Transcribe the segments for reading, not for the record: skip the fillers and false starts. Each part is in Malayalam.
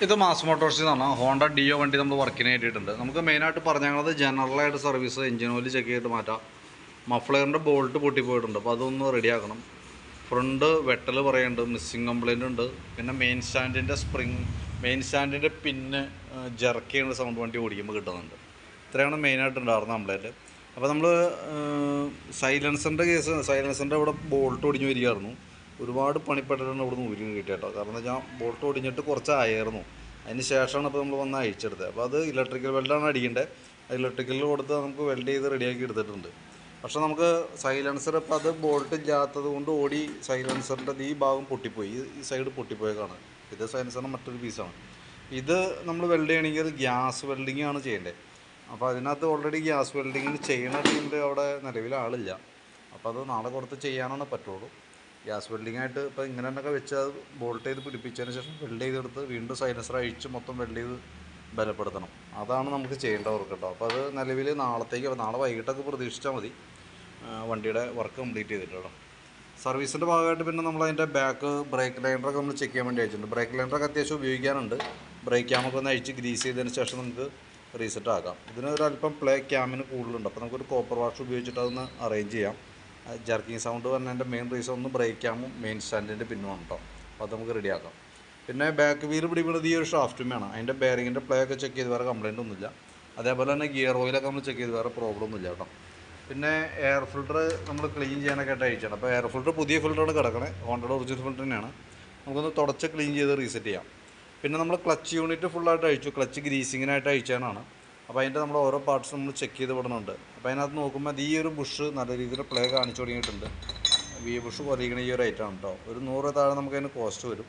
ഇത് മാസ് മോട്ടോഴ്സിൽ നിന്നാണ് ഹോണ്ട ഡിയോ വണ്ടി നമ്മൾ വർക്കിന് വേണ്ടിയിട്ടുണ്ട്. നമുക്ക് മെയിനായിട്ട് പറഞ്ഞത് ജനറലായിട്ട് സർവീസ് എഞ്ചിൻ ഓയിൽ ചെക്ക് ചെയ്തിട്ട് മാറ്റാം. മഫ്ലെയറിൻ്റെ ബോൾട്ട് പൊട്ടിപ്പോയിട്ടുണ്ട്, അപ്പോൾ അതൊന്ന് റെഡിയാക്കണം. ഫ്രണ്ട് വെട്ടൽ പറയുന്നുണ്ട്, മിസ്സിങ് കംപ്ലൈൻ്റ് ഉണ്ട്. പിന്നെ മെയിൻ സ്റ്റാൻഡിൻ്റെ പിന്ന് ജെർക്ക് ചെയ്യുന്ന സൗണ്ട് വണ്ടി ഓടിക്കുമ്പോൾ കിട്ടുന്നുണ്ട്. ഇത്രയാണ് മെയിനായിട്ട് ഉണ്ടായിരുന്നത് കംപ്ലൈൻറ്റ്. അപ്പോൾ നമ്മൾ സൈലൻസറിൻ്റെ ഇവിടെ ബോൾട്ട് ഒടിഞ്ഞ് വരികയായിരുന്നു. ഒരുപാട് പണിപ്പെട്ടിട്ടാണ് ഇവിടെ നിന്ന് ഊരി കിട്ടിയിട്ടോ. കാരണം എന്താ വെച്ചാൽ ബോൾട്ട് ഒടിഞ്ഞിട്ട് കുറച്ചായിരുന്നു. അതിന് ശേഷമാണ് ഇപ്പോൾ നമ്മൾ വന്ന് അയച്ചെടുത്തത്. അപ്പോൾ അത് ഇലക്ട്രിക്കൽ വെൽഡാണ് അടിക്കേണ്ടത്. ഇലക്ട്രിക്കലിൽ കൊടുത്ത് നമുക്ക് വെൽഡ് ചെയ്ത് റെഡിയാക്കി എടുത്തിട്ടുണ്ട്. പക്ഷേ നമുക്ക് സൈലൻസർ ഇപ്പോൾ അത് ബോൾട്ട് ഇല്ലാത്തത് കൊണ്ട് ഓടി സൈലൻസറിൻ്റെ ഈ ഭാഗം പൊട്ടിപ്പോയി, ഈ സൈഡ് പൊട്ടിപ്പോയേക്കാണ്. ഇത് സൈലൻസറിൻ്റെ മറ്റൊരു പീസാണ്. ഇത് നമ്മൾ വെൽഡ് ചെയ്യണമെങ്കിൽ അത് ഗ്യാസ് വെൽഡിങ് ആണ് ചെയ്യേണ്ടത്. അപ്പോൾ അതിനകത്ത് ഓൾറെഡി ഗ്യാസ് വെൽഡിങ്ങിന് ചെയ്യണ ടീമിൽ അവിടെ നിലവിൽ ആളില്ല. അപ്പോൾ അത് നാളെ കൊടുത്ത് ചെയ്യാനാണ് പറ്റുള്ളൂ. ഗ്യാസ് വെൽഡിങ്ങായിട്ട് ഇപ്പോൾ ഇങ്ങനെ തന്നെ വെച്ച് അത് ബോൾട്ട് ചെയ്ത് പിടിപ്പിച്ചതിന് ശേഷം വെൽഡ് ചെയ്തെടുത്ത് വീണ്ടും സൈലൻസർ അഴിച്ച് മൊത്തം വെൽഡ് ചെയ്ത് ബലപ്പെടുത്തണം. അതാണ് നമുക്ക് ചെയ്യേണ്ട വർക്ക് കേട്ടോ. അപ്പോൾ അത് നിലവിൽ നാളെ വൈകിട്ടൊക്കെ പ്രതീക്ഷിച്ചാൽ മതി വണ്ടിയുടെ വർക്ക് കംപ്ലീറ്റ് ചെയ്തിട്ട് കേട്ടോ. സർവീസിൻ്റെ ഭാഗമായിട്ട് പിന്നെ നമ്മളതിൻ്റെ ബ്രേക്ക് ലൈനറൊക്കെ നമ്മൾ ചെക്ക് ചെയ്യാൻ വേണ്ടി അയച്ചിട്ടുണ്ട്. ബ്രേക്ക് ലൈനറൊക്കെ അത്യാവശ്യം ഉപയോഗിക്കാനുണ്ട്. ബ്രേക്ക് ക്യാമൊക്കെ ഒന്ന് അഴിച്ച് ഗ്രീസ് ചെയ്തതിന് ശേഷം നമുക്ക് റീസെറ്റ് ആക്കാം. ഇതിന് ഒരല്പം ക്യാമിന് കൂടുതലുണ്ട്. അപ്പോൾ നമുക്കൊരു കോപ്പർ വാഷ് ഉപയോഗിച്ചിട്ട് അതൊന്ന് അറേഞ്ച് ചെയ്യാം. ജർക്കിങ് സൗണ്ട് പറഞ്ഞതിൻ്റെ മെയിൻ റീസൺ ഒന്ന് ബ്രേക്ക് ക്യാമും മെയിൻ സ്റ്റാൻഡിൻ്റെ പിന്നുമാണ് കേട്ടോ. അപ്പോൾ അത് നമുക്ക് റെഡിയാക്കാം. പിന്നെ ബാക്ക് വീൽ പിടിക്കുന്നത് ഈ ഒരു ഷാഫ്റ്റും വേണം. അതിൻ്റെ ബെയറിങ്ങിൻ്റെ പ്ലേ ഒക്കെ ചെക്ക് ചെയ്ത് വേറെ കംപ്ലയിൻ്റ് ഒന്നുമില്ല. അതേപോലെ തന്നെ ഗിയർ ഓയിലൊക്കെ നമ്മൾ ചെക്ക് ചെയ്ത് വേറെ പ്രോബ്ലം ഒന്നുമില്ല കേട്ടോ. പിന്നെ എയർ ഫിൽറ്റർ നമ്മൾ ക്ലീൻ ചെയ്യാനൊക്കെ ആയിട്ട് അയച്ചാണ്. അപ്പോൾ എയർ ഫിൽറ്റർ പുതിയ ഫിൽറ്ററാണ് കിടക്കണേ, ഹോണ്ടയുടെ ഒറിജിനൽ ഫിൽറ്റർ തന്നെയാണ്. നമുക്കൊന്ന് തുടച്ച് ക്ലീൻ ചെയ്ത് റീസെറ്റ് ചെയ്യാം. പിന്നെ നമ്മൾ ക്ലച്ച് യൂണിറ്റ് ഫുള്ളായിട്ട് അയച്ചു, ക്ലച്ച് ഗ്രീസിങ്ങിനായിട്ട് അയച്ചാണ്. അപ്പോൾ അതിൻ്റെ നമ്മൾ ഓരോ പാർട്സ് നമ്മൾ ചെക്ക് ചെയ്ത് വിടുന്നുണ്ട്. അപ്പോൾ അതിനകത്ത് നോക്കുമ്പോൾ ഈ ഒരു ബുഷ് നല്ല രീതിയിൽ പ്ലേ കാണിച്ചു തുടങ്ങിയിട്ടുണ്ട്. വി ബുഷ് കുറയിക്കണ ഈ ഒരു ഐറ്റമാണ് കേട്ടോ. ഒരു 100 താഴെ നമുക്കതിന് കോസ്റ്റ് വരും.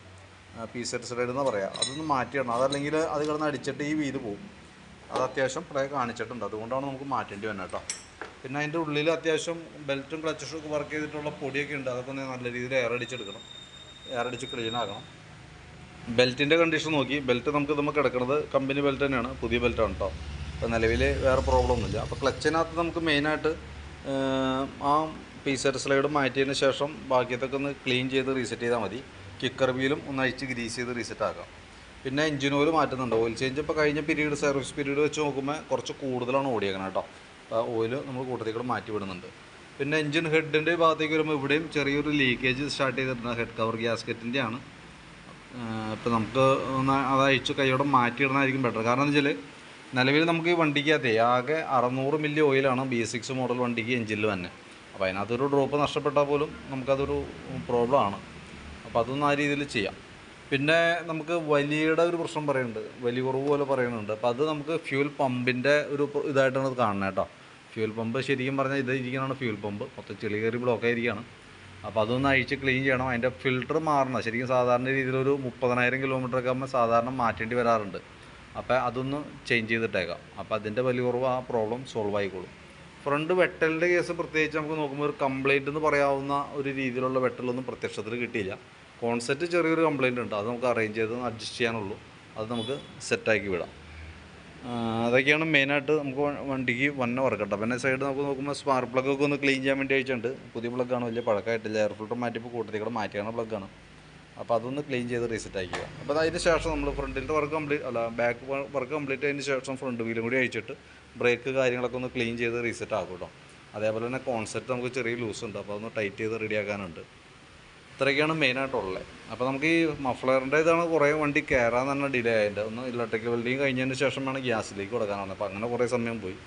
പീസെറ്റ് സൈഡ് എന്ന് പറയാം. അതൊന്ന് മാറ്റിയിടണം, അതല്ലെങ്കിൽ അത് കിടന്ന് അടിച്ചിട്ട് ഈ വീല് പോകും. അത് അത്യാവശ്യം പ്ലേ കാണിച്ചിട്ടുണ്ട്, അതുകൊണ്ടാണ് നമുക്ക് മാറ്റേണ്ടി വരുന്നത് കേട്ടോ. പിന്നെ അതിൻ്റെ ഉള്ളിൽ അത്യാവശ്യം ബെൽറ്റും ക്ലച്ച് ഷൂക്ക് വർക്ക് ചെയ്തിട്ടുള്ള പൊടിയൊക്കെ ഉണ്ട്. അതൊക്കെ ഒന്ന് നല്ല രീതിയിൽ എയർ അടിച്ചെടുക്കണം, എയർ അടിച്ച് ക്ലീൻ ആക്കണം. ബെൽറ്റിൻ്റെ കണ്ടീഷൻ നോക്കി, ബെൽറ്റ് നമുക്ക് കിടക്കുന്നത് കമ്പനി ബെൽറ്റ് തന്നെയാണ്, പുതിയ ബെൽറ്റാണ് കേട്ടോ. അപ്പോൾ നിലവിൽ വേറെ പ്രോബ്ലം ഒന്നുമില്ല. അപ്പോൾ ക്ലച്ചിനകത്ത് നമുക്ക് മെയിനായിട്ട് ആ പീസെറ്റ് സ്ലൈഡ് മാറ്റിയതിന് ശേഷം ബാക്കിയത്തൊക്കെ ഒന്ന് ക്ലീൻ ചെയ്ത് റീസെറ്റ് ചെയ്താൽ മതി. കിക്കർ വീലും ഒന്ന് അഴിച്ച് ഗ്രീസ് ചെയ്ത് റീസെറ്റ് ആക്കാം. പിന്നെ എഞ്ചിൻ ഓയിൽ മാറ്റുന്നുണ്ട്. ഓയിൽ ചേഞ്ച് ഇപ്പോൾ കഴിഞ്ഞ സർവീസ് പീരീഡ് വെച്ച് നോക്കുമ്പോൾ കുറച്ച് കൂടുതലാണ് ഓടിയേക്കണം കേട്ടോ. അപ്പോൾ ഓയിൽ നമ്മൾ കൂട്ടത്തേക്കൂടെ മാറ്റി വിടുന്നുണ്ട്. പിന്നെ എഞ്ചിൻ ഹെഡിൻ്റെ ഭാഗത്തേക്ക് വരുമ്പോൾ ഇവിടെയും ചെറിയൊരു ലീക്കേജ് സ്റ്റാർട്ട് ചെയ്തിട്ടുണ്ട്. ഹെഡ് കവർ ഗ്യാസ്കറ്റിൻ്റെ ആണ്. ഇപ്പോൾ നമുക്ക് ഒന്ന് അത് അഴിച്ച് കൈയോടെ മാറ്റിയിടണമായിരിക്കും ബെറ്റർ. കാരണം എന്താ വെച്ചാൽ നിലവിൽ നമുക്ക് ഈ വണ്ടിക്കകത്ത് ആകെ 600 മില്ലി ഓയിലാണ് B6 മോഡൽ വണ്ടിക്ക് എഞ്ചിനിൽ തന്നെ. അപ്പോൾ അതിനകത്തൊരു ഡ്രോപ്പ് നഷ്ടപ്പെട്ടാൽ പോലും നമുക്കതൊരു പ്രോബ്ലമാണ്. അപ്പോൾ അതൊന്നും ആ രീതിയിൽ ചെയ്യാം. പിന്നെ നമുക്ക് വലിയുടെ ഒരു പ്രശ്നം പറയുന്നുണ്ട്, വലിയ കുറവ് പോലെ പറയുന്നുണ്ട്. അപ്പോൾ അത് നമുക്ക് ഫ്യൂൽ പമ്പിൻ്റെ ഒരു ഇതായിട്ടാണ് അത് കാണുന്നത് കേട്ടോ. ഫ്യൂൽ പമ്പ് ശരിക്കും പറഞ്ഞാൽ ഇത് ഇരിക്കുന്നതാണ് ഫ്യൂൽ പമ്പ്, മൊത്തം ചെളി കയറി ബ്ലോക്കായിരിക്കുകയാണ്. അപ്പോൾ അതൊന്ന് അഴിച്ച് ക്ലീൻ ചെയ്യണം. അതിൻ്റെ ഫിൽറ്റർ മാറണം. ശരിക്കും സാധാരണ രീതിയിലൊരു 30,000 കിലോമീറ്ററൊക്കെ ആകുമ്പോൾ സാധാരണ മാറ്റേണ്ടി വരാറുണ്ട്. അപ്പോൾ അതൊന്ന് ചേഞ്ച് ചെയ്തിട്ടേക്കാം. അപ്പോൾ അതിൻ്റെ വലിയ കുറവ് ആ പ്രോബ്ലം സോൾവ് ആയിക്കോളും. ഫ്രണ്ട് വെട്ടലിൻ്റെ കേസ് പ്രത്യേകിച്ച് നമുക്ക് നോക്കുമ്പോൾ ഒരു കംപ്ലയിൻ്റ് എന്ന് പറയാവുന്ന ഒരു രീതിയിലുള്ള വെട്ടലൊന്നും പ്രത്യക്ഷത്തിൽ കിട്ടിയില്ല. കോൺസെപ്റ്റ് ചെറിയൊരു കംപ്ലയിൻ്റ് ഉണ്ട്, അത് നമുക്ക് അറേഞ്ച് ചെയ്ത് അഡ്ജസ്റ്റ് ചെയ്യാനുള്ളൂ. അത് നമുക്ക് സെറ്റാക്കി വിടാം. അതൊക്കെയാണ് മെയിനായിട്ട് നമുക്ക് വണ്ടിക്ക് വന്ന വർക്ക് കേട്ടോ. പിന്നെ സൈഡ് നമുക്ക് നോക്കുമ്പോൾ സ്പാർക്ക് പ്ലഗൊക്കെ ഒന്ന് ക്ലീൻ ചെയ്യാൻ വേണ്ടി അയച്ചിട്ടുണ്ട്. പുതിയ പ്ലഗ്ഗാണ്, വലിയ പഴക്കമായിട്ടില്ല. എയർ ഫിൽറ്റർ മാറ്റിയപ്പോൾ കൂട്ടത്തിൽ മാറ്റിയാണ് പ്ലഗ്ഗാണ്. അപ്പോൾ അതൊന്ന് ക്ലീൻ ചെയ്ത് റീസെറ്റ് ആക്കുക. അപ്പോൾ അതിന് ശേഷം നമ്മൾ ഫ്രണ്ടിൻ്റെ ബാക്ക് വർക്ക് കംപ്ലീറ്റ് ആയതിന് ശേഷം ഫ്രണ്ട് വീലും കൂടി അയച്ചിട്ട് ബ്രേക്ക് കാര്യങ്ങളൊക്കെ ഒന്ന് ക്ലീൻ ചെയ്ത് റീസെറ്റ് ആക്കും കേട്ടോ. അതേപോലെ തന്നെ കോൺസെപ്റ്റ് നമുക്ക് ചെറിയ ലൂസ് ഉണ്ട്, അപ്പോൾ അതൊന്ന് ടൈറ്റ് ചെയ്ത് റെഡിയാക്കാനുണ്ട്. ഇത്രയൊക്കെയാണ് മെയിനായിട്ടുള്ളത്. അപ്പോൾ നമുക്ക് ഈ മഫ്ലറിൻ്റെ ഇതാണ് കുറേ വണ്ടി കയറാൻ തന്നെ ഡിലേ ആയിട്ട്. ഒന്ന് ഇലക്ട്രിക്കൽ വെൽഡിങ് കഴിഞ്ഞതിന് ശേഷം വേണം ഗ്യാസിലേക്ക് കൊടുക്കാനാണ്. അപ്പോൾ അങ്ങനെ കുറേ സമയം പോയി.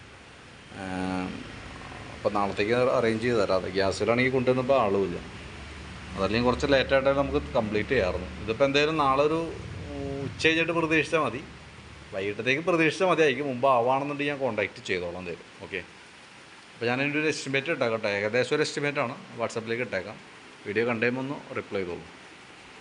അപ്പോൾ നാളത്തേക്ക് അറേഞ്ച് ചെയ്ത് തരാം. അത് ഗ്യാസിലാണെങ്കിൽ കൊണ്ടുവന്നപ്പോൾ ആളുമില്ല, അതല്ലെങ്കിൽ കുറച്ച് ലേറ്റായിട്ടാണ് നമുക്ക് കംപ്ലീറ്റ് ചെയ്യാറുണ്ട്. ഇതിപ്പോൾ എന്തായാലും നാളെ ഒരു ഉച്ച കഴിഞ്ഞിട്ട് പ്രതീക്ഷിച്ചാൽ മതി, വൈകിട്ടത്തേക്ക് പ്രതീക്ഷിച്ചാൽ മതി. അതിക്ക് മുമ്പ് ആവാണെന്നുണ്ടെങ്കിൽ ഞാൻ കോൺടാക്റ്റ് ചെയ്തോളാം എന്തായാലും. ഓക്കെ, അപ്പോൾ ഞാനതിൻ്റെ ഒരു എസ്റ്റിമേറ്റ് ഇട്ടേക്കാം കേട്ടോ. ഏകദേശം ഒരു എസ്റ്റിമേറ്റാണ്, വാട്സാപ്പിലേക്ക് ഇട്ടേക്കാം. വീഡിയോ കണ്ടുകഴിയുമ്പോൾ ഒന്ന് റിപ്ലൈ ചെയ്തോളൂ.